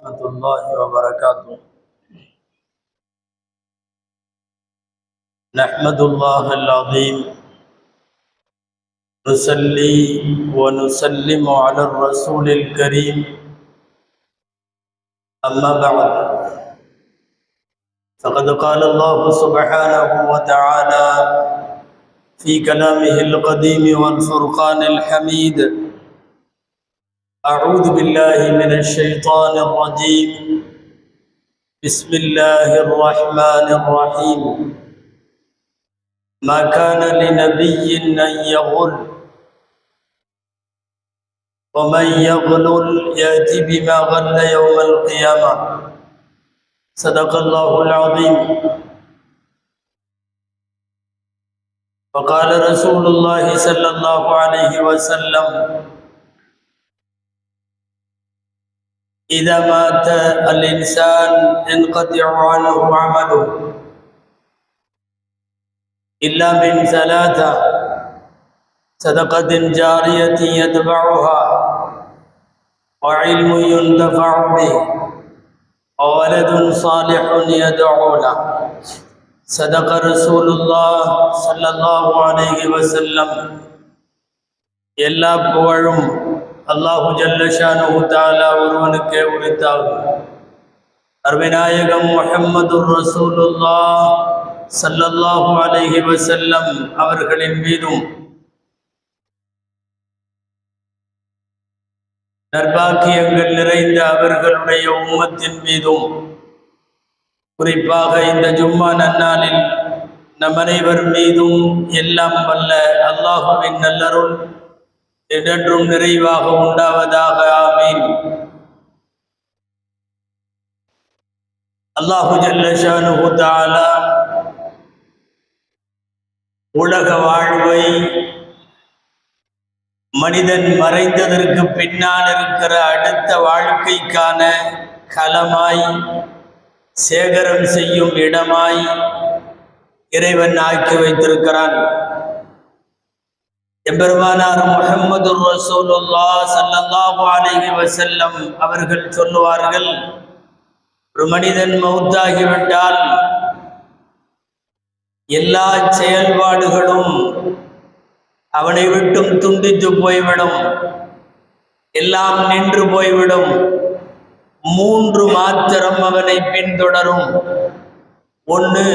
ورحمة الله وبركاته. نحمد الله العظيم نصلي ونسلم على الرسول الكريم أما بعد فقد قال الله سبحانه وتعالى في كلامه القديم والفرقان الحميد: أعوذ بالله من الشيطان الرجيم. بسم الله الرحمن الرحيم. ما كان لنبي أن يغل ومن يغلل يأتي بما غل يوم القيامة. صدق الله العظيم. وقال رسول الله صلى الله عليه وسلم: إذا مات الإنسان انقطع عنه عمله إلا من ثلاثة: صدقة جارية يتبعها، وعلم ينتفع به، وولد صالح يدعو له. صدق رسول الله صلى الله عليه وسلم. எல்லா புகழும் அல்லாஹு ஜல்ல ஷானுஹு தஆலா ஒருவனுக்கே உரித்தாகும். அருமைநாயகம் முஹம்மதுர் ரசூலுல்லாஹ் ஸல்லல்லாஹு அலைஹி வஸல்லம் அவர்களின் மீதும் நற்பாக்கியங்கள் நிறைந்த அவர்களுடைய உம்மத்தின் மீதும் குறிப்பாக இந்த ஜும்மா நன்னாளில் நம் அனைவர் மீதும் எல்லாம் வல்ல அல்லாஹுவின் நல்லருள் என்றென்றும் நிறைவாக உண்டாவதாக. ஆமீன். அல்லாஹு ஜல்ல ஷானுஹு தஆலா உலக வாழ்வை மனிதன் மறைந்ததற்கு பின்னால் இருக்கிற அடுத்த வாழ்க்கைக்கான களமாய், சேகரம் செய்யும் இடமாய் இறைவன் ஆக்கி வைத்திருக்கிறான். எம்பெருமானார் முஹம்மதுர் ரசூலுல்லாஹ் ஸல்லல்லாஹு அலைஹி வஸல்லம் அவர்கள் சொல்லுவார்கள்: ஒரு மனிதன் மௌத்தாகிவிட்டால் எல்லா செயல்பாடுகளும் அவனை விட்டும் துண்டித்து போய்விடும், எல்லாம் நின்று போய்விடும். 3 மாத்திரம் அவனை பின்தொடரும். 1,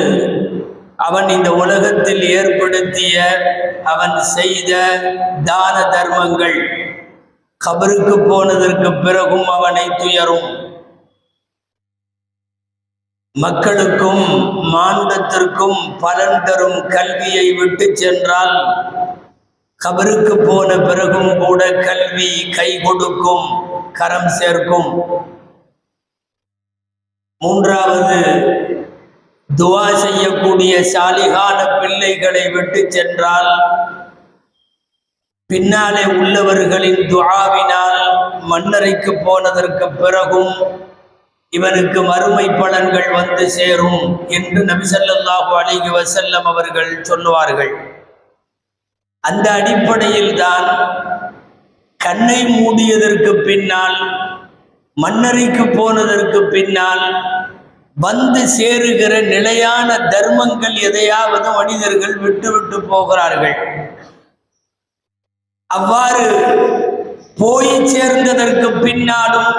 அவன் இந்த உலகத்தில் ஏற்படுத்திய அவன் செய்த தான தர்மங்கள் கபருக்கு போனதற்கு பிறகும் அவனை துயரும். மக்களுக்கும் மானுடத்திற்கும் பலன் தரும் கல்வியை விட்டு சென்றால் கபருக்கு போன பிறகும் கூட கல்வி கை கொடுக்கும், கரம் சேர்க்கும். 3வது, துவா செய்யக்கூடிய சாலிகான பிள்ளைகளை விட்டு சென்றால் பின்னாலே உள்ளவர்களின் துஆவினால் மன்னரைக்கு போனதற்கு பிறகும் இவனுக்கு மறுமை பலன்கள் வந்து சேரும் என்று நபி ஸல்லல்லாஹு அலைஹி வஸல்லம் அவர்கள் சொல்லுவார்கள். அந்த அடிப்படையில் தான் கண்ணை மூடியதற்கு பின்னால், மன்னரைக்கு போனதற்கு பின்னால் வந்து சேருகிற நிலையான தர்மங்கள் எதையாவது மனிதர்கள் விட்டு போகிறார்கள். அவ்வாறு போய் சேர்ந்ததற்கு பின்னாலும்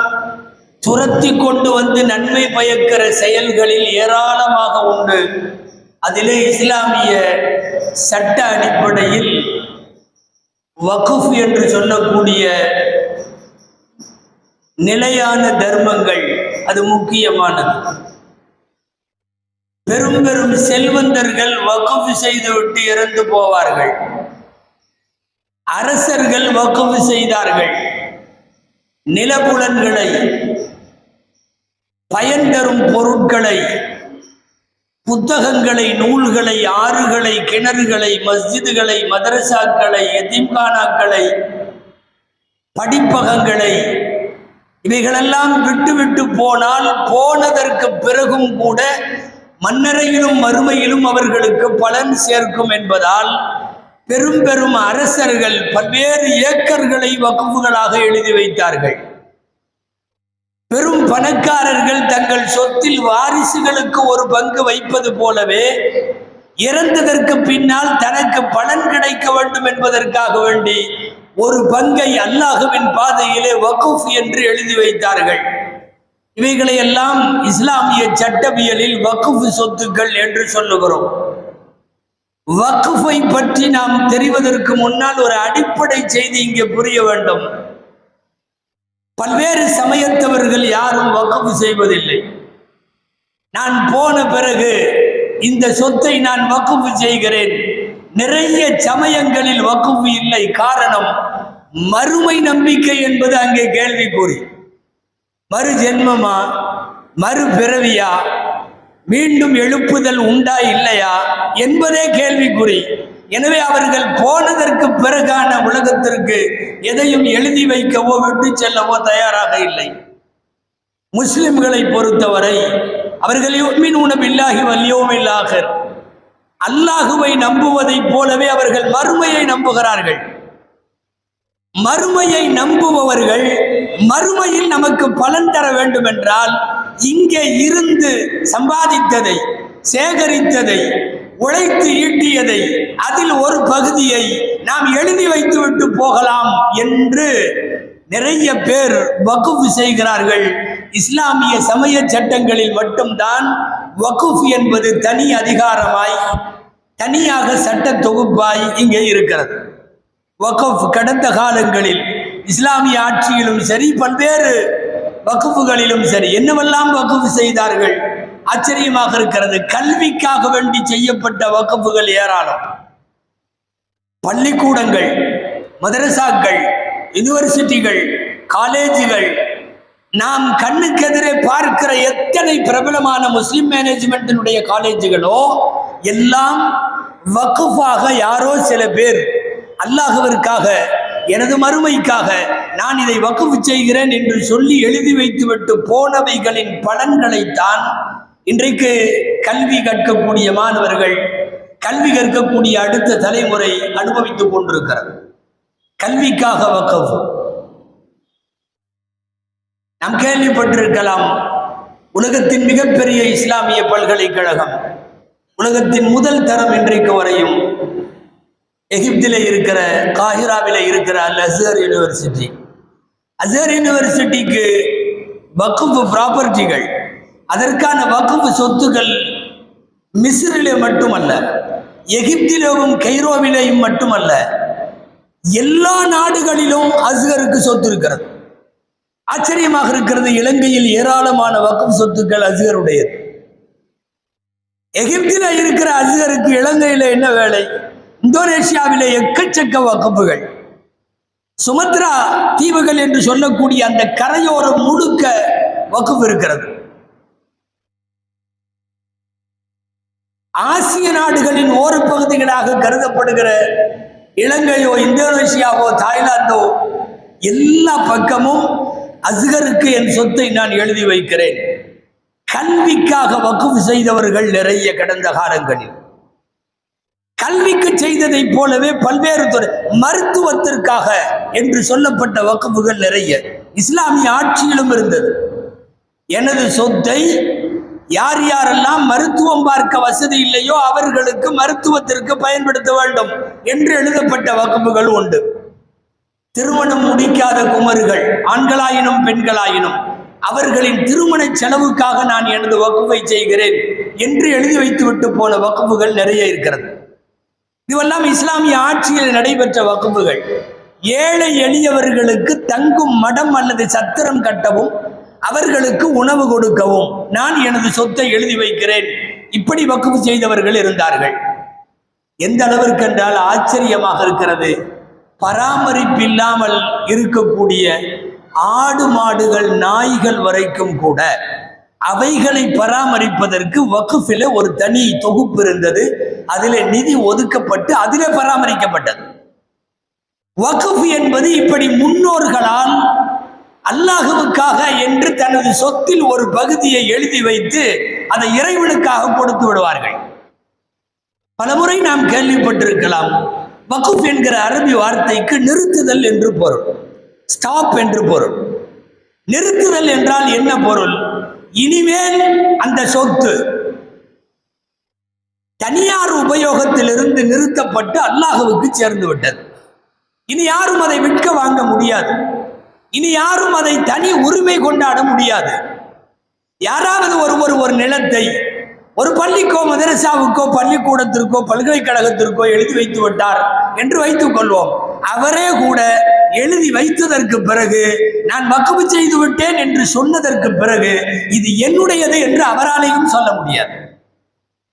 துரத்தி கொண்டு வந்து நன்மை பயக்கிற செயல்களில் ஏராளமாக உண்டு. அதிலே இஸ்லாமிய சட்ட அடிப்படையில் வக்ஃப் என்று சொல்லக்கூடிய நிலையான தர்மங்கள் அது முக்கியமானது. பெரும் பெரும் செல்வந்தர்கள் வக்ஃப் செய்துவிட்டு இறந்து போவார்கள். அரசர்கள் வக்ஃப் செய்தார்கள். நிலபுலன்களை, பயன் தரும் பொருட்களை, புத்தகங்களை, நூல்களை, ஆறுகளை, கிணறுகளை, மஸ்ஜிதுகளை, மதரசாக்களை, எத்தீம்கானாக்களை, படிப்பகங்களை, இவைகளெல்லாம் விட்டு போனால் போனதற்கு பிறகும் கூட மன்னரையிலும் மறுமையிலும் அவர்களுக்கு பலன் சேர்க்கும் என்பதால் பெரும் பெரும் அரசர்கள் பல்வேறு ஏக்கர்களை வக்ஃபுகளாக எழுதி வைத்தார்கள். பெரும் பணக்காரர்கள் தங்கள் சொத்தில் வாரிசுகளுக்கு ஒரு பங்கு வைப்பது போலவே இறந்ததற்கு பின்னால் தனக்கு பலன் கிடைக்க வேண்டும் என்பதற்காக வேண்டி ஒரு பங்கை அல்லாஹ்வின் பாதையிலே வக்ஃப் என்று எழுதி வைத்தார்கள். இவைகளை எல்லாம் இஸ்லாமிய சட்டவியலில் வக்ஃப் சொத்துக்கள் என்று சொல்லுகிறோம். வக்ஃபை பற்றி நாம் தெரிவதற்கு முன்னால் ஒரு அடிப்படை செய்தி இங்கே புரிய வேண்டும். பல்வேறு சமயத்தவர்கள் யாரும் வக்ஃப் செய்வதில்லை. நான் போன பிறகு இந்த சொத்தை நான் வக்ஃப் செய்கிறேன். நிறைய சமயங்களில் வக்ஃப் இல்லை. காரணம், மறுமை நம்பிக்கை என்பது அங்கே கேள்விக்குறி. மறு ஜென்மமா, மறு பிறவியா, மீண்டும் எழுப்புதல் உண்டா இல்லையா என்பதே கேள்விக்குறி. எனவே அவர்கள் போனதற்கு பிறகான உலகத்திற்கு எதையும் எழுதி வைக்கவோ விட்டு செல்லவோ தயாராக இல்லை. முஸ்லிம்களை பொறுத்தவரை அவர்கள் யுமினூன பில்லாஹி வல் யௌமில் ஆகிர், அல்லாஹுவை நம்புவதைப் போலவே அவர்கள் மறுமையை நம்புகிறார்கள். மறுமையை நம்புபவர்கள் மறுமையில் நமக்கு பலன் தர வேண்டும் என்றால் இங்கே இருந்து சம்பாதித்ததை, சேகரித்ததை, உழைத்து ஈட்டியதை, அதில் ஒரு பகுதியை நாம் எழுதி வைத்துவிட்டு போகலாம் என்று நிறைய பேர் வக்ஃப் செய்கிறார்கள். இஸ்லாமிய சமய சட்டங்களில் மட்டும்தான் வக்ஃப் என்பது தனி அதிகாரமாய், தனியாக சட்ட தொகுப்பாய் இங்கே இருக்கிறது. வக்ஃப் கடந்த காலங்களில் இஸ்லாமிய ஆட்சியிலும் சரி, பல்வேறு வக்ஃபுகளிலும் சரி, என்னவெல்லாம் வக்ஃப் செய்தார்கள். ஆச்சரியமாக இருக்கிறது. கல்விக்காக வேண்டி செய்யப்பட்ட வக்ஃபுகள் ஏராளம். பள்ளிக்கூடங்கள், மதரசாக்கள், யூனிவர்சிட்டிகள், காலேஜுகள், நாம் கண்ணுக்கெதிரே பார்க்கிற எத்தனை பிரபலமான முஸ்லிம் மேனேஜ்மெண்டினுடைய காலேஜுகளோ எல்லாம் வக்ஃபாக யாரோ சில பேர் அல்லாஹ்விற்காக, எனது மறுமைக்காக நான் இதை வக்ஃப் செய்கிறேன் என்று சொல்லி எழுதி வைத்துவிட்டு போனவைகளின் பலன்களைத்தான் இன்றைக்கு கல்வி கற்கக்கூடிய மாணவர்கள், கல்வி கற்கக்கூடிய அடுத்த தலைமுறை அனுபவித்துக் கொண்டிருக்கிறது. கல்விக்காக வக்ஃப் நாம் கேள்விப்பட்டிருக்கலாம். உலகத்தின் மிகப்பெரிய இஸ்லாமிய பல்கலைக்கழகம், உலகத்தின் முதல் தரம் இன்றைக்கு வரையும் எகிப்தில் இருக்கிற, காஹிராவில் இருக்கிற அல் அஸ்ஹர் யூனிவர்சிட்டி. அஸ்ஹர் யூனிவர்சிட்டிக்கு வக்ஃப் ப்ராப்பர்ட்டிகள், அதற்கான வக்ஃப் சொத்துக்கள் மிஸ்ரிலே மட்டுமல்ல, எகிப்திலும் கைரோவிலேயும் மட்டுமல்ல, எல்லா நாடுகளிலும் அஸ்ஹருக்கு சொத்து இருக்கிறது. ஆச்சரியமாக இருக்கிறது. இலங்கையில் ஏராளமான வக்ஃப் சொத்துக்கள் அஸ்ஹருடையது. எகிப்தில் இருக்கிற அஸ்ஹருக்கு இலங்கையில் என்ன வேலை? இந்தோனேஷியாவிலே எக்கச்சக்க வக்ஃபுகள். சுமத்ரா தீவுகள் என்று சொல்லக்கூடிய அந்த கரையோரம் முழுக்க வக்ஃப் இருக்கிறது. ஆசிய நாடுகளின் ஓர பகுதிகளாக கருதப்படுகிற இலங்கையோ, இந்தோனேஷியாவோ, தாய்லாந்தோ, எல்லா பக்கமும் அஸ்ஹருக்கு என் சொத்தை நான் எழுதி வைக்கிறேன். கல்விக்காக வக்ஃப் செய்தவர்கள் நிறைய. கடந்த காலங்களில் கல்விக்கு செய்ததை போலவே பல்வேறு துறை, மருத்துவத்திற்காக என்று சொல்லப்பட்ட வக்ஃபுகள் நிறைய இஸ்லாமிய ஆட்சியிலும் இருந்தது. எனது சொத்தை யார் யாரெல்லாம் மருத்துவம் பார்க்க வசதி இல்லையோ அவர்களுக்கு மருத்துவத்திற்கு பயன்படுத்த வேண்டும் என்று எழுதப்பட்ட வக்ஃபுகள் உண்டு. திருமணம் முடிக்காத குமர்கள், ஆண்களாயினும் பெண்களாயினும், அவர்களின் திருமண செலவுக்காக நான் எனது வக்ஃபை செய்கிறேன் என்று எழுதி வைத்துவிட்டு போன வக்ஃபுகள் நிறைய இருக்கிறது. இதுவெல்லாம் இஸ்லாமிய ஆட்சியில் நடைபெற்ற வக்ஃபுகள். ஏழை எளியவர்களுக்கு தங்கும் மடம் அல்லது சத்திரம் கட்டவும், அவர்களுக்கு உணவு கொடுக்கவும் நான் எனது சொத்தை எழுதி வைக்கிறேன். இப்படி வக்ஃப் செய்தவர்கள் இருந்தார்கள். எந்த அளவிற்கு என்றால் ஆச்சரியமாக இருக்கிறது. பராமரிப்பில்லாமல் இருக்கக்கூடிய ஆடு, மாடுகள், நாய்கள் வரைக்கும் கூட அவைகளை பராமரிப்பதற்கு வக்ஃபிலே ஒரு தனி தொகுப்பு இருந்தது. அதிலே நிதி ஒதுக்கப்பட்டு அதிலே பராமரிக்கப்பட்டது. வக்ஃப் என்பது இப்படி முன்னோர்களால் அல்லாஹ்வுக்காக என்று தனது சொத்தில் ஒரு பகுதியை எழுதி வைத்து அதை இறைவனுக்காக கொடுத்து விடுவார்கள். பலமுறை நாம் கேள்விப்பட்டிருக்கலாம். வக்ஃப் என்கிற அரபி வார்த்தைக்கு நிறுத்துதல் என்று பொருள், ஸ்டாப் என்று பொருள். நிறுத்துதல் என்றால் என்ன பொருள்? இனிமேல் அந்த சொத்து தனியார் உபயோகத்திலிருந்து நிறுத்தப்பட்டு அல்லாஹ்வுக்கு சேர்ந்து விட்டது. இனி யாரும் அதை விற்க வாங்க முடியாது. இனி யாரும் அதை தனி உரிமை கொண்டாட முடியாது. யாராவது ஒருவர் ஒரு நிலத்தை ஒரு பள்ளிக்கோ மதரசாவுக்கோ பள்ளிக்கூடத்திற்கோ பல்கலைக்கழகத்திற்கோ எழுதி வைத்து விட்டார் என்று வைத்துக் கொள்வோம். அவரே கூட எழுதி வைத்ததற்கு பிறகு நான் வக்ஃப் செய்து விட்டேன் என்று சொன்னதற்கு பிறகு இது என்னுடையது என்று அவராலையும் சொல்ல முடியாது.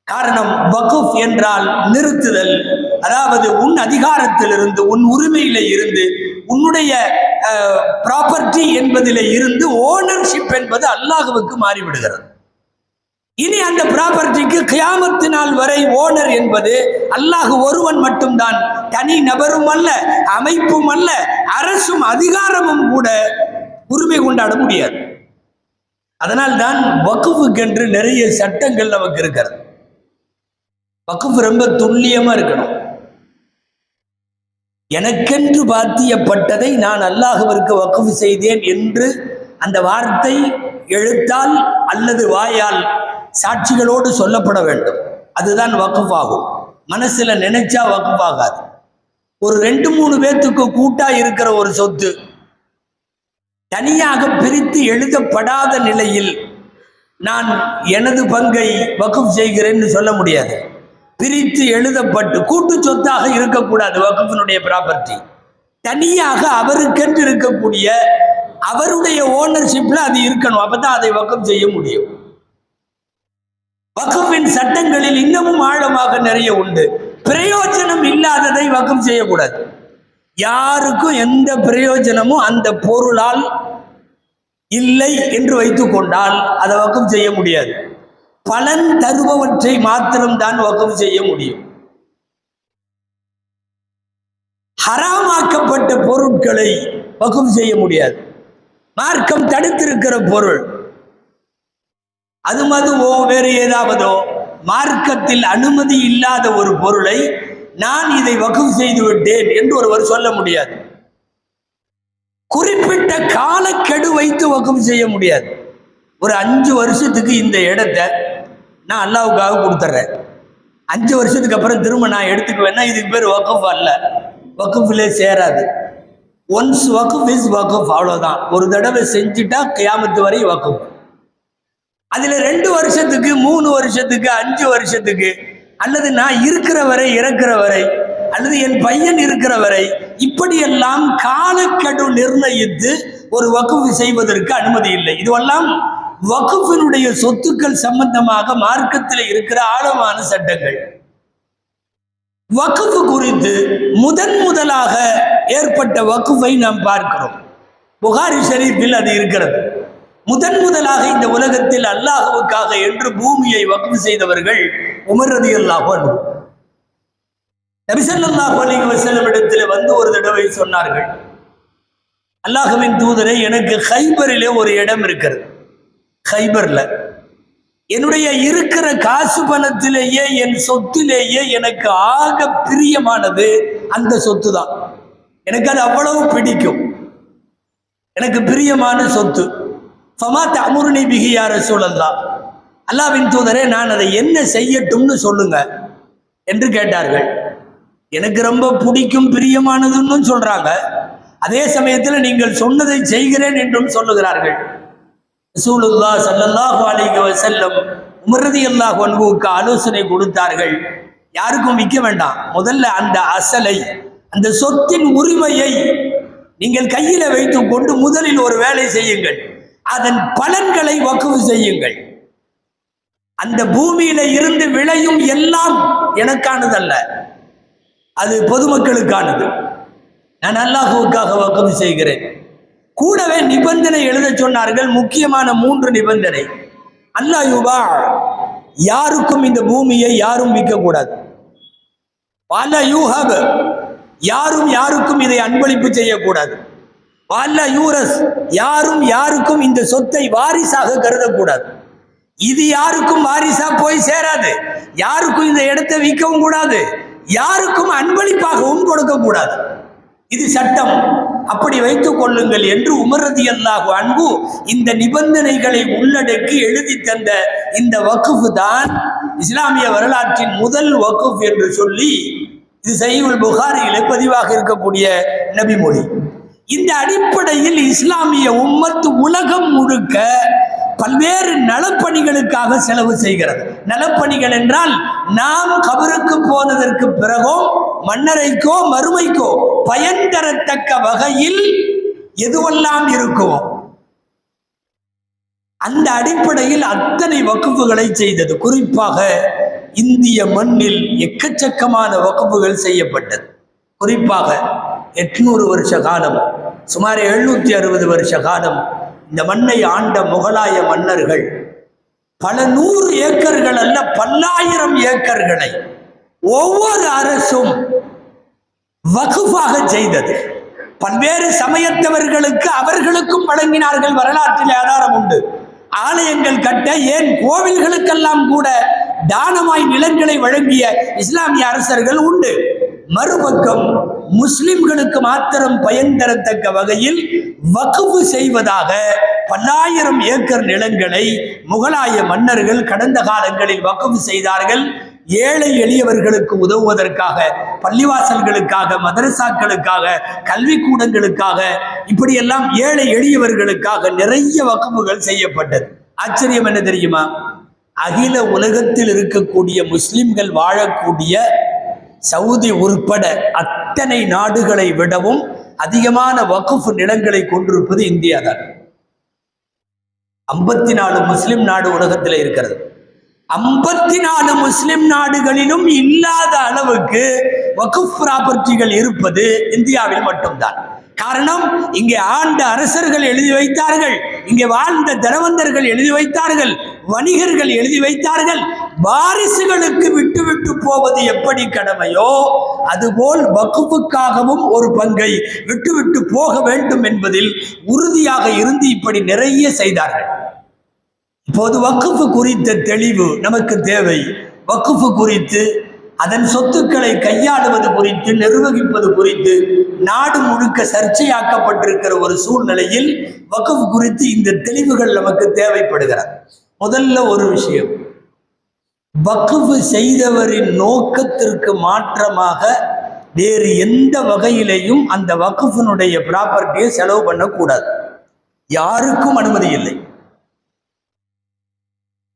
காரணம், வக்ஃப் என்றால் நிறுத்துதல். அதாவது உன் அதிகாரத்திலிருந்து, உன் உரிமையில இருந்து, உன்னுடைய ப்ராப்பர்ட்டி என்பதிலே இருந்து ஓனர்ஷிப் என்பது அல்லாஹ்வுக்கு மாறிவிடுகிறது. இனி அந்த ப்ராப்பர்ட்டிக்கு கியாமத்து நாள் வரை ஓனர் என்பது அல்லாஹ் ஒருவன் மட்டும்தான். தனி நபரும் அல்ல, அமைப்பும் அல்ல, அரசும் அதிகாரமும் கூட உரிமை கொண்டாட முடியாது. அதனால்தான் வக்ஃபுக்கென்று நிறைய சட்டங்கள் நமக்கு இருக்கிறது. வக்ஃப் ரொம்ப துல்லியமா இருக்கணும். எனக்கென்று பாத்தியப்பட்டதை நான் அல்லாஹ்விற்கு வக்ஃப் செய்தேன் என்று அந்த வார்த்தை எழுத்தால் அல்லது வாயால் சாட்சிகளோடு சொல்லப்பட வேண்டும். அதுதான் வக்ஃப் ஆகும். மனசுல நினைச்சா வக்ஃப் ஆகாது. ஒரு 2-3 பேர்த்துக்கு கூட்டா இருக்கிற ஒரு சொத்து தனியாக பிரித்து எழுதப்படாத நிலையில் நான் எனது பங்கை வக்ஃப் செய்கிறேன்னு சொல்ல முடியாது. பிரித்து எழுதப்பட்டு கூட்டு சொத்தாக இருக்கக்கூடாது. வக்ஃபினுடைய ப்ராப்பர்ட்டி தனியாக அவருக்கென்று இருக்கக்கூடிய அவருடைய ஓனர்ஷிப்ல அது இருக்கணும். அப்பதான் அதை வக்ஃப் செய்ய முடியும். வக்ஃபின் சட்டங்களில் இன்னமும் ஆழமாக நிறைய உண்டு. பிரயோஜனம் இல்லாததை வக்ஃப் செய்யக்கூடாது. யாருக்கும் எந்த பிரயோஜனமும் அந்த பொருளால் இல்லை என்று வைத்துக் கொண்டால் அதை வக்ஃப் செய்ய முடியாது. பலன் தருபவற்றை மாத்திரம்தான் வக்ஃப் செய்ய முடியும். ஹராமாக்கப்பட்ட பொருட்களை வக்ஃப் செய்ய முடியாது. மார்க்கம் தடுத்திருக்கிற பொருள், அது மதுவோ வேறு ஏதாவதோ, மார்க்கத்தில் அனுமதி இல்லாத ஒரு பொருளை நான் இதை வக்ஃப் செய்து விட்டேன் என்று ஒருவர் சொல்ல முடியாது. குறிப்பிட்ட காலக்கெடு வைத்து வக்ஃப் செய்ய முடியாது. ஒரு 5 வருஷத்துக்கு இந்த இடத்தை நான் அல்லாஹ்வுக்காக கொடுத்துட்றேன், 5 வருஷத்துக்கு அப்புறம் திரும்ப நான் எடுத்துக்குவேன்னா இதுக்கு பேர் வக்ஃப் அல்ல, வக்ஃபிலே சேராது. ஒன்ஸ் வக்ஃப் இஸ் வக்ஃப், அவ்வளோதான். ஒரு தடவை செஞ்சுட்டா கியாமத்து வரை வக்ஃப். அதில் 2 வருஷத்துக்கு 3 வருஷத்துக்கு 5 வருஷத்துக்கு அல்லது நான் இருக்கிற வரை இறக்கிற வரை அல்லது என் பையன் இருக்கிற வரை இப்படியெல்லாம் காலக்கெடு நிர்ணயித்து ஒரு வக்ஃப் செய்வதற்கு அனுமதி இல்லை. இதுவெல்லாம் வக்ஃபினுடைய சொத்துக்கள் சம்பந்தமாக மார்க்கத்தில் இருக்கிற ஆழமான சட்டங்கள். வக்ஃப் குறித்து முதலாக ஏற்பட்ட வக்ஃபை நாம் பார்க்கிறோம். புகாரி ஷரீஃபில் அது இருக்கிறது. முதலாக இந்த உலகத்தில் அல்லாஹ்வுக்காக என்று பூமியை வக்ஃப் செய்தவர்கள் உமர் ரலியல்லாஹு அன்ஹு. நபி ஸல்லல்லாஹு அலைஹி வஸல்லம் இடத்தில் வந்து ஒரு தடவை சொன்னார்கள், அல்லாஹ்வின் தூதரே, எனக்கு கைபரிலே ஒரு இடம் இருக்கிறது. கைபர்ல என்னுடைய இருக்கிற காசு பணத்திலேயே என் சொத்திலேயே எனக்கு ஆக பிரியமானது அந்த சொத்து தான். எனக்கு அது அவ்வளவு பிடிக்கும், எனக்கு பிரியமான சொத்து. ஃபமா தஅமுருனி பிஹி யா ரசூலல்லாஹ், அல்லாஹ்வின் தூதரே, நான் அதை என்ன செய்யட்டும்னு சொல்லுங்க என்று கேட்டார்கள். எனக்கு ரொம்ப பிடிக்கும் பிரியமானதுன்னு சொல்றாங்க, அதே சமயத்தில் நீங்கள் சொன்னதை செய்கிறேன் என்றும் சொல்லுகிறார்கள். ரசூலுல்லாஹ் ஸல்லல்லாஹு அலைஹி வஸல்லம் உமர் ரலியல்லாஹு அன்ஹுவுக்கு ஆலோசனை கொடுத்தார்கள். யாருக்கும் விற்க வேண்டாம், முதல்ல அந்த அசலை, அந்த சொத்தின் உரிமையை நீங்கள் கையில வைத்துக் கொண்டு முதலில் ஒரு வேலை செய்யுங்கள், அதன் பலன்களை வக்ஃப் செய்யுங்கள். அந்த பூமியில இருந்து விளையும் எல்லாம் எனக்கானதல்ல, அது பொதுமக்களுக்கானது. நான் அல்லாஹ்வுக்காக வக்ஃப் செய்கிறேன். கூடவே நிபந்தனை எழுத சொன்னார்கள், முக்கியமான 3 நிபந்தனை. அல்லா யுபா, யாருக்கும் இந்த பூமியை யாரும் விற்கக்கூடாது. வலா யூஹப், யாரும் யாருக்கும் இதை அன்பளிப்பு செய்யக்கூடாது. வலா யூரஸ், யாரும் யாருக்கும் இந்த சொத்தை வாரிசாக கருதக்கூடாது. இது யாருக்கும் வாரிசா போய் சேராது. யாருக்கும் இந்த இடத்தை விற்கவும் கூடாது, யாருக்கும் அன்பளிப்பாகவும் கொடுக்க கூடாது. இது சட்டம், அப்படி வைத்துக் கொள்ளுங்கள் என்று உமர் ரலியல்லாஹு அன்ஹு இந்த நிபந்தனைகளை உள்ளடக்கி எழுதி தந்த இந்த வக்ஃப் தான் இஸ்லாமிய வரலாற்றின் முதல் வக்ஃப் என்று சொல்லி இது சஹீஹுல் புகாரியிலே பதிவாக இருக்கக்கூடிய நபிமொழி. இந்த அடிப்படையில் இஸ்லாமிய உம்மத்து உலகம் முழுக்க பல்வேறு நலப்பணிகளுக்காக செலவு செய்கிறது. நலப்பணிகள் என்றால் நாம் கபருக்கு போனதற்கு பிறகோ மன்னரைக்கோ மறுமைக்கோ பயன் தரத்தக்க வகையில் எதுவெல்லாம் இருக்குமோ அந்த அடிப்படையில் அத்தனை வக்ஃபுகளை செய்தது. குறிப்பாக இந்திய மண்ணில் எக்கச்சக்கமான வக்ஃபுகள் செய்யப்பட்டது. குறிப்பாக 800 வருஷ காலம், சுமார் 760 வருஷ காலம் இந்த மண்ணை ஆண்ட முகலாய மன்னர்கள் பல 100 ஏக்கர்கள் அல்ல, பல்லாயிரம் ஏக்கர்களை ஒவ்வொரு அரசும் வக்ஃபாக செய்தது. பல்வேறு சமயத்தவர்களுக்கு அவர்களுக்கும் வழங்கினார்கள். வரலாற்றில் ஆதாரம் உண்டு. ஆலயங்கள் கட்ட, ஏன் கோவில்களுக்கெல்லாம் கூட தானமாய் நிலங்களை வழங்கிய இஸ்லாமிய அரசர்கள் உண்டு. மறுபக்கம் முஸ்லிம்களுக்கு மாத்திரம் பயன் தரத்தக்க வகையில் வக்ஃப் செய்வதாக பல்லாயிரம் ஏக்கர் நிலங்களை முகலாய மன்னர்கள் கடந்த காலங்களில் வக்ஃப் செய்தார்கள். ஏழை எளியவர்களுக்கு உதவுவதற்காக, பள்ளிவாசல்களுக்காக, மதரசாக்களுக்காக, கல்விக்கூடங்களுக்காக, இப்படியெல்லாம் ஏழை எளியவர்களுக்காக நிறைய வக்ஃபுகள் செய்யப்பட்டது. ஆச்சரியம் என்ன தெரியுமா? அகில உலகத்தில் இருக்கக்கூடிய முஸ்லிம்கள் வாழக்கூடிய சவுதி உட்பட அத்தனை நாடுகளை விடவும் அதிகமான வக்ஃப் நிலங்களை கொண்டிருப்பது இந்தியா தான். 54 முஸ்லிம் நாடு உலகத்தில் இருக்கிறது. 54 முஸ்லிம் நாடுகளிலும் இல்லாத அளவுக்கு வக்ஃப் ப்ராப்பர்ட்டிகள் இருப்பது இந்தியாவில் மட்டும்தான். காரணம், இங்கே ஆண்ட அரசர்கள் எழுதி வைத்தார்கள், இங்கே வாழ்ந்த தனவந்தர்கள் எழுதி வைத்தார்கள், வணிகர்கள் எழுதி வைத்தார்கள். வாரிசுகளுக்கு விட்டு விட்டு போவது எப்படி கடமையோ அதுபோல் வக்ஃபுக்காகவும் ஒரு பங்கை விட்டு விட்டு போக வேண்டும் என்பதில் உறுதியாக இருந்து இப்படி நிறைய செய்தார்கள். இப்போது வக்ஃப் குறித்த தெளிவு நமக்கு தேவை. வக்ஃப் குறித்து, அதன் சொத்துக்களை கையாளுவது குறித்து, நிர்வகிப்பது குறித்து நாடு முழுக்க சர்ச்சையாக்கப்பட்டிருக்கிற ஒரு சூழ்நிலையில் வக்ஃப் குறித்து இந்த தெளிவுகள் நமக்கு தேவைப்படுகிறது. முதல்ல ஒரு விஷயம், வக்ஃப் செய்தவரின் நோக்கத்திற்கு மாற்றமாக வேறு எந்த வகையிலையும் அந்த வக்ஃபினுடைய ப்ராப்பர்ட்டியை செலவு பண்ணக்கூடாது. யாருக்கும் அனுமதி இல்லை.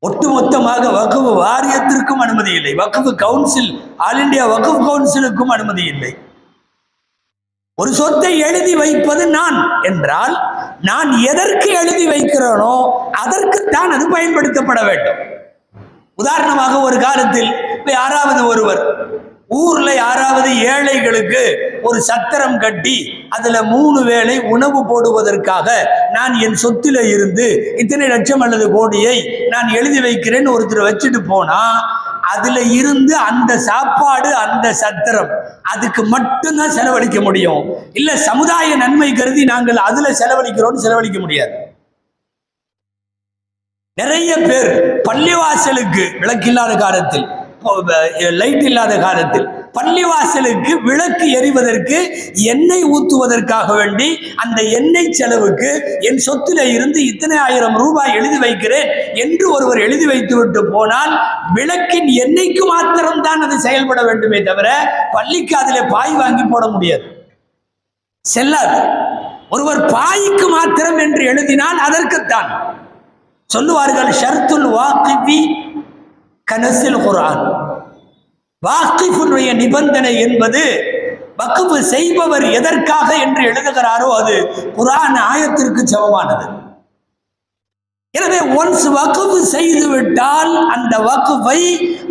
ஒட்டுமொத்தமாக வக்ஃப் வாரியத்திற்கும் அனுமதி இல்லை. வக்ஃப் கவுன்சில், ஆல் இந்தியா வக்ஃப் கவுன்சிலுக்கும் அனுமதி இல்லை. ஒரு சொத்தை எழுதி வைப்பது நான் என்றால், நான் எதற்கு எழுதி வைக்கிறேனோ அதற்குத்தான் அது பயன்படுத்தப்பட வேண்டும். உதாரணமாக, ஒரு காலத்தில் யாராவது ஒருவர் ஊர்ல யாராவது ஏழைகளுக்கு ஒரு சத்திரம் கட்டி அதுல 3 வேளை உணவு போடுவதற்காக நான் என் சொத்துல இருந்து இத்தனை லட்சம் அல்லது கோடியை நான் எழுதி வைக்கிறேன் ஒருத்தர் வச்சுட்டு போனா, அதுல இருந்து அந்த சாப்பாடு, அந்த சத்திரம், அதுக்கு மட்டும்தான் செலவழிக்க முடியும். இல்ல சமுதாய நன்மை கருதி நாங்கள் அதுல செலவழிக்கிறோம், செலவழிக்க முடியாது. நிறைய பேர் பள்ளிவாசலுக்கு விளக்கில்லாத காலத்தில், லைட் இல்லாத காலத்தில் பள்ளிவாசலுக்கு விளக்கு எரிவதற்கு எண்ணெய் ஊற்றுவதற்காக வேண்டி அந்த எண்ணெய் செலவுக்கு என் சொத்துல இருந்து இத்தனை ஆயிரம் ரூபாய் எழுதி வைக்கிறேன் என்று ஒருவர் எழுதி வைத்து விட்டு போனால், விளக்கின் எண்ணெய்க்கு மாத்திரம் தான் அது செயல்பட வேண்டுமே தவிர பள்ளிக்கு அதில் பாய் வாங்கி போட முடியாது, செல்லாது. ஒருவர் பாய்க்கு மாத்திரம் என்று எழுதினால் அதற்குத்தான் சொல்லுவார்கள், ஷர்த்துல் வாக்கிஃபி கனஸில் குர்ஆன். வாக்கிஃபுடைய நிபந்தனை என்பது வக்ஃப் செய்பவர் எதற்காக என்று எழுதுகிறாரோ அது குர்ஆன் ஆயத்திற்கு சமமானது. எனவே ஒன்ஸ் வக்ஃப் செய்து விட்டால் அந்த வக்ஃபை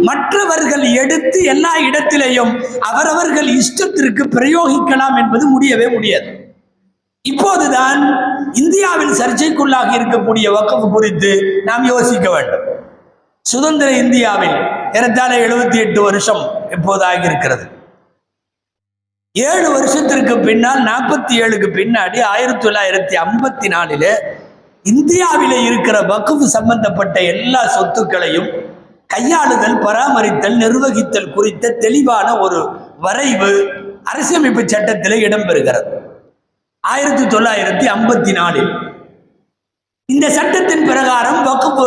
மற்றவர்கள் எடுத்து எல்லா இடத்திலேயும் அவரவர்கள் இஷ்டத்திற்கு பிரயோகிக்கலாம் என்பது முடியவே முடியாது. இப்போதுதான் இந்தியாவில் சர்ச்சைக்குள்ளாக இருக்கக்கூடிய வக்ஃப் குறித்து நாம் யோசிக்க வேண்டும். சுதந்திர இந்தியாவில் ஏறத்தாழ 78 வருஷம் இப்போது ஆகியிருக்கிறது. 7 வருஷத்திற்கு பின்னால் 47க்கு பின்னாடி 1954 இந்தியாவிலே இருக்கிற வக்ஃப் சம்பந்தப்பட்ட எல்லா சொத்துக்களையும் கையாளுதல், பராமரித்தல், நிர்வகித்தல் குறித்த தெளிவான ஒரு வரைவு அரசியலமைப்பு சட்டத்தில் இடம்பெறுகிறது 1954. இந்த சட்டத்தின் பிரகாரம் வக்ஃப்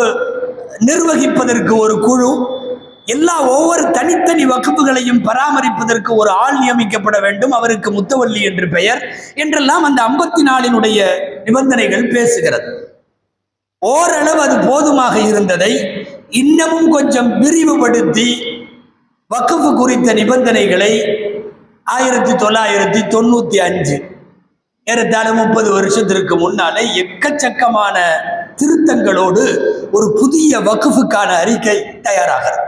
நிர்வகிப்பதற்கு ஒரு குழு, ஒவ்வொரு தனித்தனி வக்ஃபுகளையும் பராமரிப்பதற்கு ஒரு ஆள் நியமிக்கப்பட வேண்டும், அவருக்கு முத்தவல்லி என்று பெயர் என்றெல்லாம் அந்த 54 நிபந்தனைகள் பேசுகிறது. ஓரளவு அது போதுமாக இருந்ததை இன்னமும் கொஞ்சம் விரிவுபடுத்தி வக்ஃப் குறித்த நிபந்தனைகளை 1995, ஏறத்தாழ 30 வருஷத்திற்கு முன்னாலே எக்கச்சக்கமான திருத்தங்களோடு ஒரு புதிய வக்ஃபுக்கான அறிக்கை தயாராகிறது.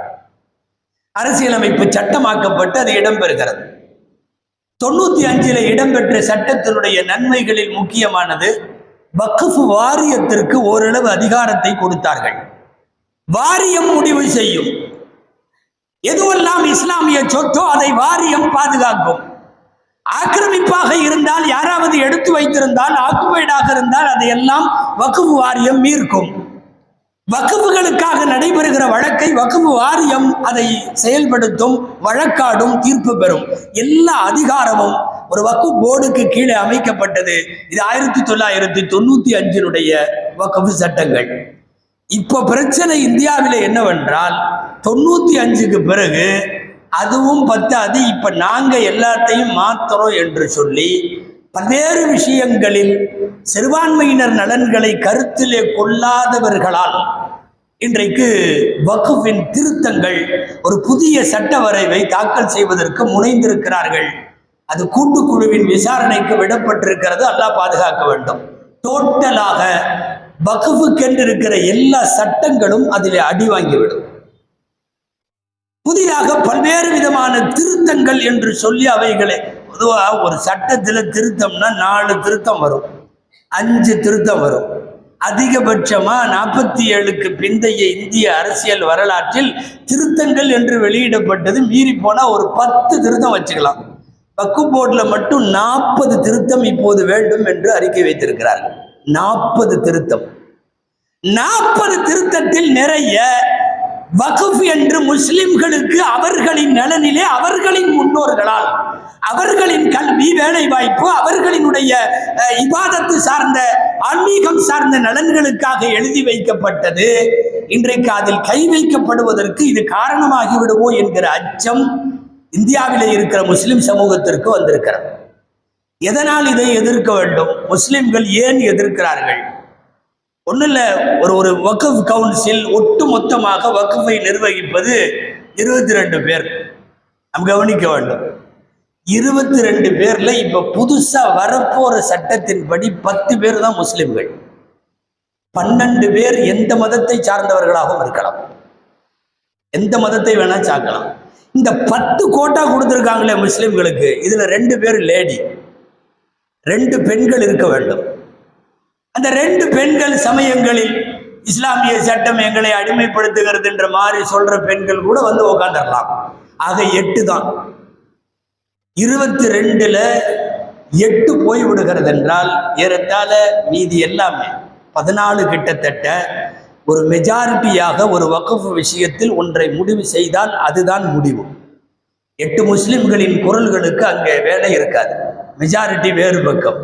அரசியலமைப்பு சட்டமாக்கப்பட்டு அது இடம்பெறுகிறது. 95 இடம்பெற்ற சட்டத்தினுடைய நன்மைகளில் முக்கியமானது வக்ஃப் வாரியத்திற்கு ஓரளவு அதிகாரத்தை கொடுத்தார்கள். வாரியம் முடிவு செய்யும், எதுவெல்லாம் இஸ்லாமிய சொத்தோ அதை வாரியம் பாதுகாக்கும். ஆக்கிரமிப்பாக இருந்தால், யாராவது எடுத்து வைத்திருந்தால், ஆக்குபைடாக இருந்தால் அதையெல்லாம் வக்ஃப் வாரியம் மீட்கும். வக்ஃபுகளுக்காக நடைபெறுகிற வழக்கை வக்ஃப் வாரியம் அதை செயல்படுத்தும், வழக்காடும், தீர்ப்பு பெறும். எல்லா அதிகாரமும் ஒரு வக்ஃப் போர்டுக்கு கீழே அமைக்கப்பட்டது. இது 1995 வக்ஃப் சட்டங்கள். இப்போ பிரச்சனை இந்தியாவில் என்னவென்றால், 95க்கு பிறகு அதுவும் பத்தாது, இப்ப நாங்க எல்லாத்தையும் மாத்துறோம் என்று சொல்லி பல்வேறு விஷயங்களில் சிறுபான்மையினர் நலன்களை கருத்திலே கொள்ளாதவர்களால் இன்றைக்கு வக்ஃபின் திருத்தங்கள் ஒரு புதிய சட்ட வரைவை தாக்கல் செய்வதற்கு முனைந்திருக்கிறார்கள். அது கூட்டுக்குழுவின் விசாரணைக்கு விடப்பட்டிருக்கிறது. அல்லாஹ் பாதுகாக்க வேண்டும். டோட்டலாக வக்ஃபுக்கென்று இருக்கிற எல்லா சட்டங்களும் அதிலே அடி வாங்கிவிடும். புதிதாக பல்வேறு விதமான திருத்தங்கள் என்று சொல்லி அவைகளை, பொதுவாக ஒரு சட்டத்தில் திருத்தம்னா 4 திருத்தம் வரும், 5 திருத்தம் வரும். அதிகபட்சமா 47க்கு பிந்தைய இந்திய அரசியல் வரலாற்றில் திருத்தங்கள் என்று வெளியிடப்பட்டது மீறி போனா ஒரு 10 திருத்தம் வச்சுக்கலாம். வக்ஃப் போர்டில் மட்டும் 40 திருத்தம் இப்போது வேண்டும் என்று அறிக்கை வைத்திருக்கிறார்கள். 40 திருத்தம். 40 திருத்தத்தில் நிறைய வக்ஃப் என்று முஸ்லிம்களுக்கு அவர்களின் நலனிலே, அவர்களின் முன்னோர்களால், அவர்களின் கல்வி, வேலை வாய்ப்பு, அவர்களினுடைய இபாதத்து சார்ந்த, ஆன்மீகம் சார்ந்த நலன்களுக்காக எழுதி வைக்கப்பட்டது. இன்றைக்கு அதில் கை வைக்கப்படுவதற்கு இது காரணமாகிவிடுமோ என்கிற அச்சம் இந்தியாவிலே இருக்கிற முஸ்லிம் சமூகத்திற்கு வந்திருக்கிறது. எதனால் இதை எதிர்க்க வேண்டும்? முஸ்லிம்கள் ஏன் எதிர்க்கிறார்கள்? ஒன்றும் இல்லை, ஒரு வக்ஃப் கவுன்சில் ஒட்டு மொத்தமாக வக்ஃபை நிர்வகிப்பது 22 பேர். நாம் கவனிக்க வேண்டும். 22 பேர்ல இப்ப புதுசா வரப்போற சட்டத்தின்படி 10 பேர் தான் முஸ்லிம்கள், 12 பேர் எந்த மதத்தை சார்ந்தவர்களாகவும் இருக்கலாம், எந்த மதத்தை வேணா சாக்கலாம். இந்த 10 கோட்டா கொடுத்திருக்காங்களே முஸ்லிம்களுக்கு, இதுல 2 பேர் லேடி, 2 பெண்கள் இருக்க வேண்டும். அந்த 2 பெண்கள் சமயங்களில் இஸ்லாமிய சட்டம் எங்களை அடிமைப்படுத்துகிறது என்ற மாதிரி சொல்ற பெண்கள் கூட வந்து உட்காந்துடலாம். ஆக 8 தான். 22ல் 8 போய் விடுகிறது என்றால் ஏறத்தாழ மீதி எல்லாமே 14 கிட்டத்தட்ட ஒரு மெஜாரிட்டியாக ஒரு வக்ஃப் விஷயத்தில் ஒன்றை முடிவு செய்தால் அதுதான் முடிவு. 8 முஸ்லிம்களின் குரல்களுக்கு அங்கே வேலை இருக்காது. மெஜாரிட்டி வேறு பக்கம்.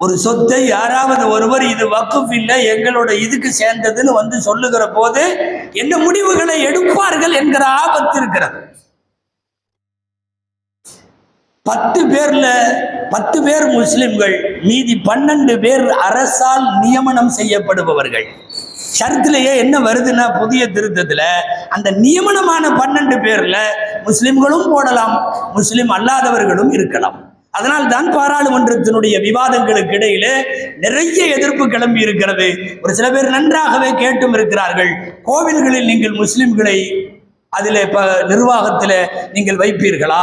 ஒரு சொத்தை யாராவது ஒருவர் இது வக்ஃப் இல்லை, எங்களோட இதுக்கு சேர்ந்ததுன்னு வந்து சொல்லுகிற போது என்ன முடிவுகளை எடுப்பார்கள் என்கிற ஆபத்து இருக்கிறது. 10 பேர்ல 10 பேர் முஸ்லிம்கள், மீதி 12 பேர் அரசால் நியமனம் செய்யப்படுபவர்கள். ஷரத்திலேயே என்ன வருதுன்னா, புதிய திருத்தத்துல அந்த நியமனமான 12 பேர்ல முஸ்லிம்களும் போடலாம், முஸ்லிம் அல்லாதவர்களும் இருக்கலாம். அதனால் தான் பாராளுமன்றத்தினுடைய விவாதங்களுக்கு இடையிலே நிறைய எதிர்ப்பு கிளம்பி இருக்கிறது. ஒரு சில பேர் நன்றாகவே கேட்டும் இருக்கிறார்கள், கோவில்களில் நீங்கள் முஸ்லிம்களை அதில் நிர்வாகத்தில் நீங்கள் வைப்பீர்களா,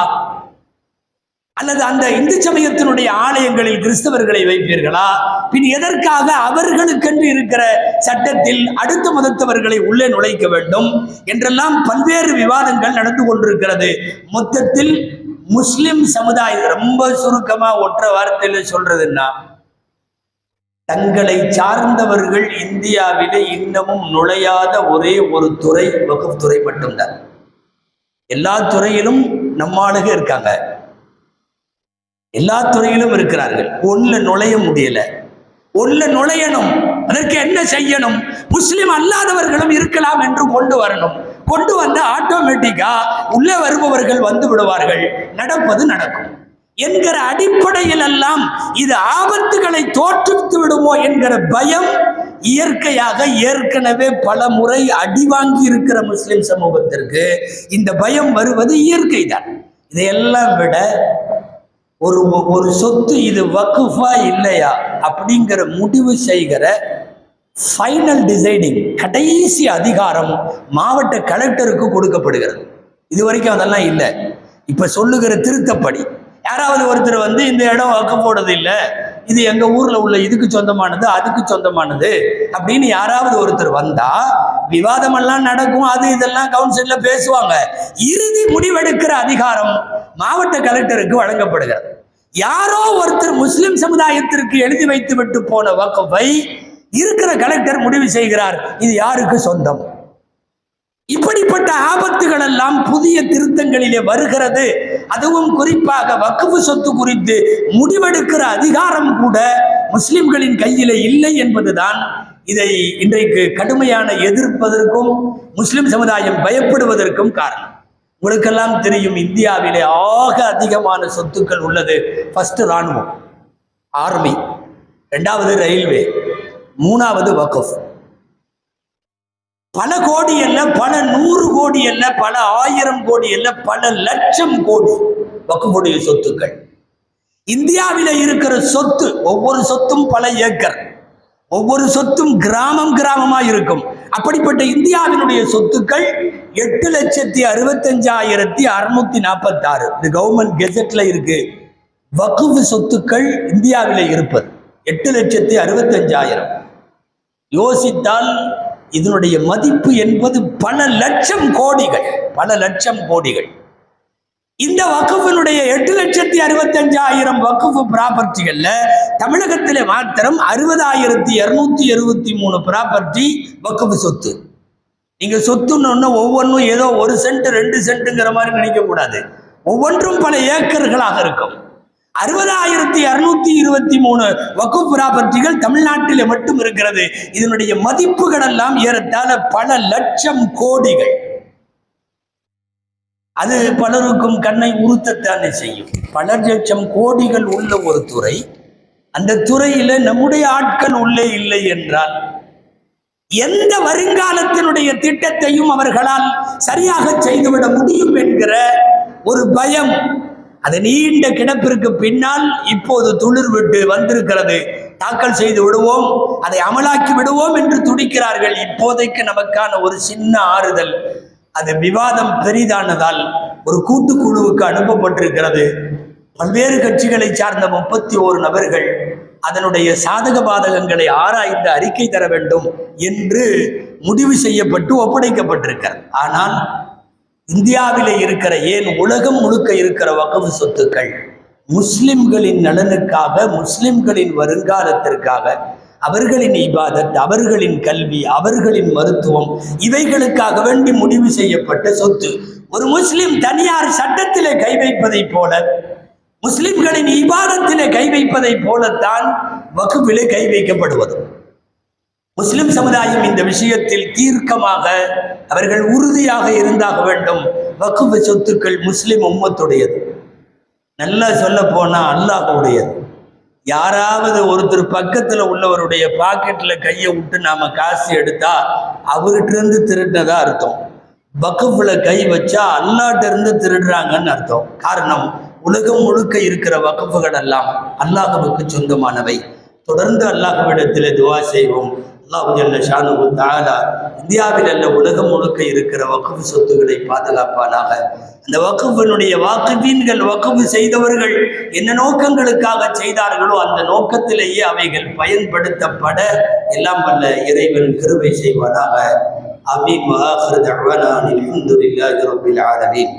அல்லது அந்த இந்து சமயத்தினுடைய ஆலயங்களில் கிறிஸ்தவர்களை வைப்பீர்களா, பின் எதற்காக அவர்களுக்கென்று இருக்கிற சட்டத்தில் அடுத்த மதத்தவர்களை உள்ளே நுழைக்க வேண்டும் என்றெல்லாம் பல்வேறு விவாதங்கள் நடந்து கொண்டிருக்கிறது. மொத்தத்தில் முஸ்லிம் சமுதாயம், ரொம்ப சுருக்கமா ஒற்றை வார்த்தையில் சொல்றதுன்னா, தங்களை சார்ந்தவர்கள் இந்தியாவிலே இன்னமும் நுழையாத ஒரே ஒரு துறை வக்ஃப் துறை மட்டும்தான். எல்லா துறையிலும் நம்மாளுக இருக்காங்க. எல்லா துறையிலும் இருக்கிறார்கள். ஒண்ணுல நுழைய முடியல, ஒண்ணுல நுழையணும். அதற்கு என்ன செய்யணும்? முஸ்லிம் அல்லாதவர்களும் இருக்கலாம் என்று கொண்டு வரணும். கொண்டு வந்த ஆட்டோமேட்டிக்கா உள்ளே வருபவர்கள் வந்து விடுவார்கள், நடப்பது நடக்கும் என்கிற அடிப்படையில் எல்லாம் இது ஆபத்துகளை தோற்றுவித்து விடுமோ என்கிற பயம் இயற்கையாக ஏற்கனவே பல முறை அடி வாங்கி இருக்கிற முஸ்லிம் சமூகத்திற்கு இந்த பயம் வருவது இயற்கை தான். இதையெல்லாம் விட ஒரு சொத்து இது வக்குஃபா இல்லையா அப்படிங்கிற முடிவு செய்கிற ஃபைனல் டிசைடிங் கடைசி அதிகாரம் மாவட்ட கலெக்டருக்கு கொடுக்கப்படுகிறது. இதுவரைக்கும் அதெல்லாம் இல்லை. இப்ப சொல்லுகிற திருத்தப்படி யாராவது ஒருத்தர் வந்து இந்த இடம் வக்குஃபோடது இல்லை, இது எங்க ஊர்ல உள்ள இதுக்கு சொந்தமானது, அதுக்கு சொந்தமானது அப்படின்னு யாராவது ஒருத்தர் வந்தா விவாதம் எல்லாம் நடக்கும். அது இதெல்லாம் கவுன்சில்ல பேசுவாங்க. இறுதி முடிவெடுக்கிற அதிகாரம் மாவட்ட கலெக்டருக்கு வழங்கப்படுகிறது. யாரோ ஒருத்தர் முஸ்லிம் சமுதாயத்திற்கு எழுதி வைத்து விட்டு போன வக்ஃபை இருக்கிற கலெக்டர் முடிவு செய்கிறார் இது யாருக்கு சொந்தம். இப்படிப்பட்ட ஆபத்துகள் எல்லாம் புதிய திருத்தங்களிலே வருகிறது. அதுவும் குறிப்பாக வக்ஃப் சொத்து குறித்து முடிவெடுக்கிற அதிகாரம் கூட முஸ்லிம்களின் கையில இல்லை என்பதுதான் இதை இன்றைக்கு கடுமையான எதிர்ப்பதற்கும் முஸ்லிம் சமுதாயம் பயப்படுவதற்கும் காரணம். உங்களுக்கெல்லாம் தெரியும், இந்தியாவிலே ஆக அதிகமான சொத்துக்கள் உள்ளது. ஃபர்ஸ்ட் ராணுவம், ஆர்மி, இரண்டாவது ரயில்வே, மூணாவது வக்ஃப். பல கோடி அல்ல, பல 100 கோடி அல்ல, பல 1000 கோடி அல்ல, பல லட்சம் கோடி வக்ஃபுடைய சொத்துக்கள். இந்தியாவில இருக்கிற சொத்து, ஒவ்வொரு சொத்தும் பல ஏக்கர், ஒவ்வொரு சொத்தும் கிராமம் கிராமமா இருக்கும். அப்படிப்பட்ட இந்தியாவினுடைய சொத்துக்கள் 8,65,646 இது கவர்மெண்ட் கெசட்ல இருக்கு. வக்ஃப் சொத்துக்கள் இந்தியாவில இருப்பது 8,65,000. யோசித்தால் இதனுடைய மதிப்பு என்பது பல லட்சம் கோடிகள், பல லட்சம் கோடிகள். இந்த வக்ஃபினுடைய 8,65,000 வக்ஃப் ப்ராப்பர்ட்டிகள்ல தமிழகத்திலே மாத்திரம் 60,273 ப்ராப்பர்ட்டி வக்ஃப் சொத்து. நீங்க சொத்துன்னு ஒவ்வொன்றும் ஏதோ 1 சென்ட் 2 சென்ட்டுங்கிற மாதிரி நினைக்க கூடாது. ஒவ்வொன்றும் பல ஏக்கர்களாக இருக்கும். 60,223 வக்ஃப் ப்ராப்பர்ட்டிகள் தமிழ்நாட்டிலே மட்டும் இருக்கிறது. இதனுடைய மதிப்புகள் எல்லாம் ஏறத்தாழ பல லட்சம் கோடிகள். அது பலருக்கும் கண்ணை உறுத்தத்தானே செய்யும். பல லட்சம் கோடிகள் உள்ள ஒரு துறை, அந்த துறையில நம்முடைய ஆட்கள் உள்ளே இல்லை என்றால் எந்த வருங்காலத்தினுடைய திட்டத்தையும் அவர்களால் சரியாக செய்துவிட முடியும் என்கிற ஒரு பயம், அது நீண்ட கிடப்பிற்கு பின்னால் இப்போது துளிர் விட்டு வந்திருக்கிறது. தாக்கல் செய்து விடுவோம், அதை அமலாக்கி விடுவோம் என்று துடிக்கிறார்கள். இப்போதைக்கு நமக்கான ஒரு சின்ன ஆறுதல், அது விவாதம் பெரிதானதால் ஒரு கூட்டுக்குழுவுக்கு அனுப்பப்பட்டிருக்கிறது. பல்வேறு கட்சிகளை சார்ந்த 31 நபர்கள் அதனுடைய சாதக பாதகங்களை ஆராய்ந்து அறிக்கை தர வேண்டும் என்று முடிவு செய்யப்பட்டு ஒப்படைக்கப்பட்டிருக்கிறது. ஆனால் இந்தியாவிலே இருக்கிற, ஏன் உலகம் முழுக்க இருக்கிற வக்ஃப் சொத்துக்கள் முஸ்லிம்களின் நலனுக்காக, முஸ்லிம்களின் வருங்காலத்திற்காக, அவர்களின் இபாதத், அவர்களின் கல்வி, அவர்களின் மருத்துவம், இவைகளுக்காக வேண்டி முடிவு செய்யப்பட்ட சொத்து. ஒரு முஸ்லிம் தனியார் சட்டத்திலே கை வைப்பதை போல, முஸ்லிம்களின் இபாதத்திலே கை வைப்பதை போலத்தான் வக்ஃபிலே கை வைக்கப்படுவது. முஸ்லிம் சமுதாயம் இந்த விஷயத்தில் தீர்க்கமாக அவர்கள் உறுதியாக இருந்தாக வேண்டும். வக்ஃப் சொத்துக்கள் முஸ்லிம் உம்மத்துடையது. நல்லா சொல்ல போனா அல்லாஹ்வுடையது. யாராவது ஒருத்தர் பக்கத்துல உள்ளவருடைய பாக்கெட்ல கையை விட்டு நாம காசு எடுத்தா அவர்கிட்ட இருந்து திருடினதா அர்த்தம். வக்ஃப்ல கை வச்சா அல்லாஹ்ட்ட இருந்து திருடுறாங்கன்னு அர்த்தம். காரணம், உலகம் முழுக்க இருக்கிற வக்ஃபுகள் எல்லாம் அல்லாஹ்வுக்கு சொந்தமானவை. தொடர்ந்து அல்லாஹ்விடத்தில் துஆ செய்வோம். அல்லாஹ் ஜல்ல ஷானுஹு தஆலா இந்தியாவில் அல்ல உலகம் முழுக்க இருக்கிற வக்ஃப் சொத்துக்களை பாதுகாப்பானாக. அந்த வக்ஃபினுடைய வாக்கிபீன்கள், வக்ஃப் செய்தவர்கள் என்ன நோக்கங்களுக்காக செய்தார்களோ அந்த நோக்கத்திலேயே அவைகள் பயன்படுத்தப்பட எல்லாம் வல்ல இறைவன் கிருபை செய்வானாக. ஆமீன். வ ஆகிரு தஅவானா அல்ஹம்துலில்லாஹி ரப்பில் ஆலமீன்.